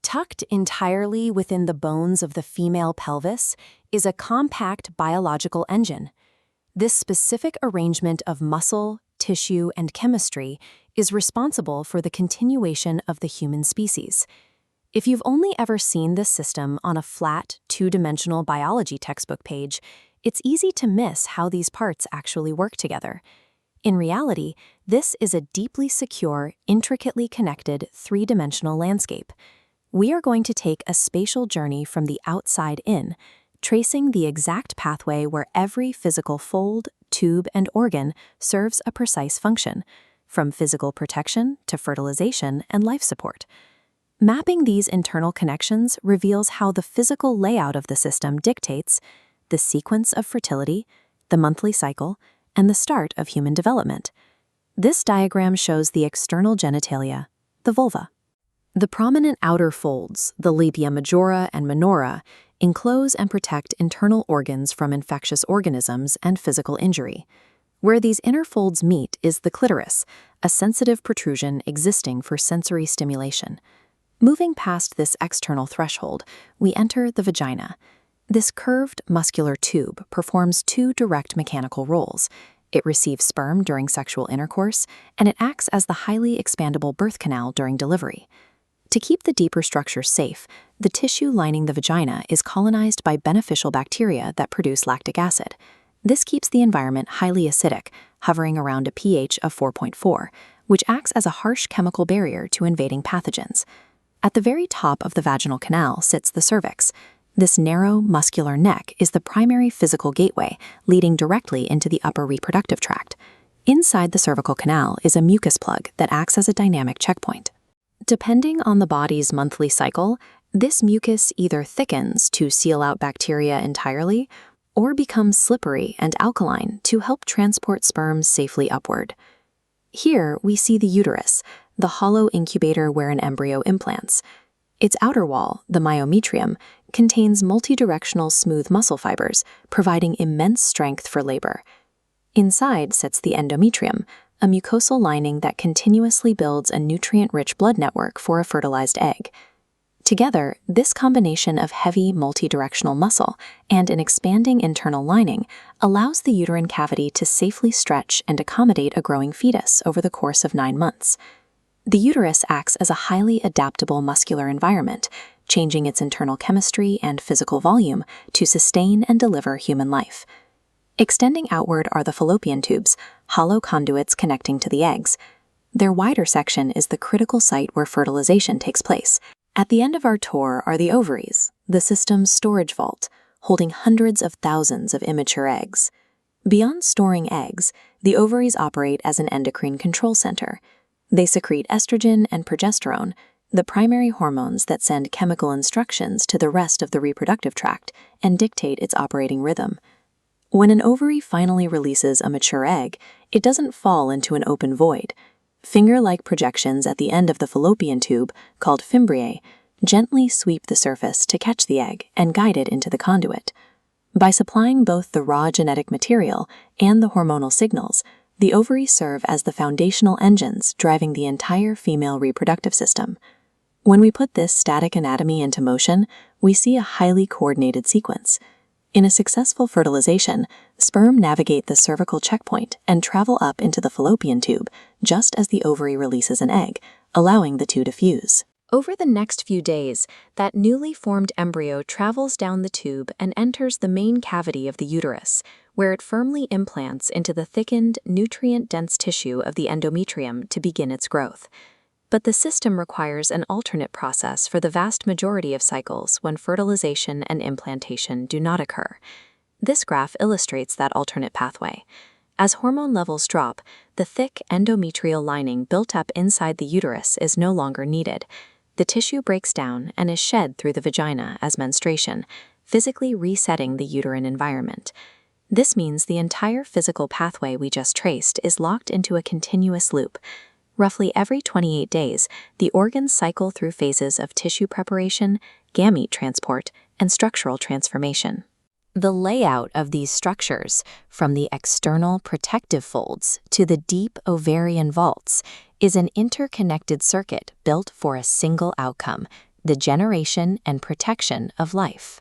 Tucked entirely within the bones of the female pelvis is a compact biological engine. This specific arrangement of muscle, tissue, and chemistry is responsible for the continuation of the human species. If you've only ever seen this system on a flat, two-dimensional biology textbook page, it's easy to miss how these parts actually work together. In reality, this is a deeply secure, intricately connected, three-dimensional landscape. We are going to take a spatial journey from the outside in, tracing the exact pathway where every physical fold, tube, and organ serves a precise function, from physical protection to fertilization and life support. Mapping these internal connections reveals how the physical layout of the system dictates the sequence of fertility, the monthly cycle, and the start of human development. This diagram shows the external genitalia, the vulva. The prominent outer folds, the labia majora and minora, enclose and protect internal organs from infectious organisms and physical injury. Where these inner folds meet is the clitoris, a sensitive protrusion existing for sensory stimulation. Moving past this external threshold, we enter the vagina. This curved, muscular tube performs two direct mechanical roles. It receives sperm during sexual intercourse, and it acts as the highly expandable birth canal during delivery. To keep the deeper structure safe, the tissue lining the vagina is colonized by beneficial bacteria that produce lactic acid. This keeps the environment highly acidic, hovering around a pH of 4.4, which acts as a harsh chemical barrier to invading pathogens. At the very top of the vaginal canal sits the cervix. This narrow, muscular neck is the primary physical gateway, leading directly into the upper reproductive tract. Inside the cervical canal is a mucus plug that acts as a dynamic checkpoint. Depending on the body's monthly cycle, this mucus either thickens to seal out bacteria entirely or becomes slippery and alkaline to help transport sperm safely upward. Here we see the uterus, the hollow incubator where an embryo implants. Its outer wall, the myometrium, contains multidirectional smooth muscle fibers, providing immense strength for labor. Inside sits the endometrium, a mucosal lining that continuously builds a nutrient-rich blood network for a fertilized egg. Together, this combination of heavy multidirectional muscle and an expanding internal lining allows the uterine cavity to safely stretch and accommodate a growing fetus over the course of 9 months. The uterus acts as a highly adaptable muscular environment, changing its internal chemistry and physical volume to sustain and deliver human life. Extending outward are the fallopian tubes, hollow conduits connecting to the eggs. Their wider section is the critical site where fertilization takes place. At the end of our tour are the ovaries, the system's storage vault, holding hundreds of thousands of immature eggs. Beyond storing eggs, the ovaries operate as an endocrine control center. They secrete estrogen and progesterone, the primary hormones that send chemical instructions to the rest of the reproductive tract and dictate its operating rhythm. When an ovary finally releases a mature egg, it doesn't fall into an open void. Finger-like projections at the end of the fallopian tube, called fimbriae, gently sweep the surface to catch the egg and guide it into the conduit. By supplying both the raw genetic material and the hormonal signals, the ovaries serve as the foundational engines driving the entire female reproductive system. When we put this static anatomy into motion, we see a highly coordinated sequence. In a successful fertilization, sperm navigate the cervical checkpoint and travel up into the fallopian tube just as the ovary releases an egg, allowing the two to fuse. Over the next few days, that newly formed embryo travels down the tube and enters the main cavity of the uterus, where it firmly implants into the thickened, nutrient-dense tissue of the endometrium to begin its growth. But the system requires an alternate process for the vast majority of cycles when fertilization and implantation do not occur. This graph illustrates that alternate pathway. As hormone levels drop, the thick endometrial lining built up inside the uterus is no longer needed. The tissue breaks down and is shed through the vagina as menstruation, physically resetting the uterine environment. This means the entire physical pathway we just traced is locked into a continuous loop. Roughly every 28 days, the organs cycle through phases of tissue preparation, gamete transport, and structural transformation. The layout of these structures, from the external protective folds to the deep ovarian vaults, is an interconnected circuit built for a single outcome: the generation and protection of life.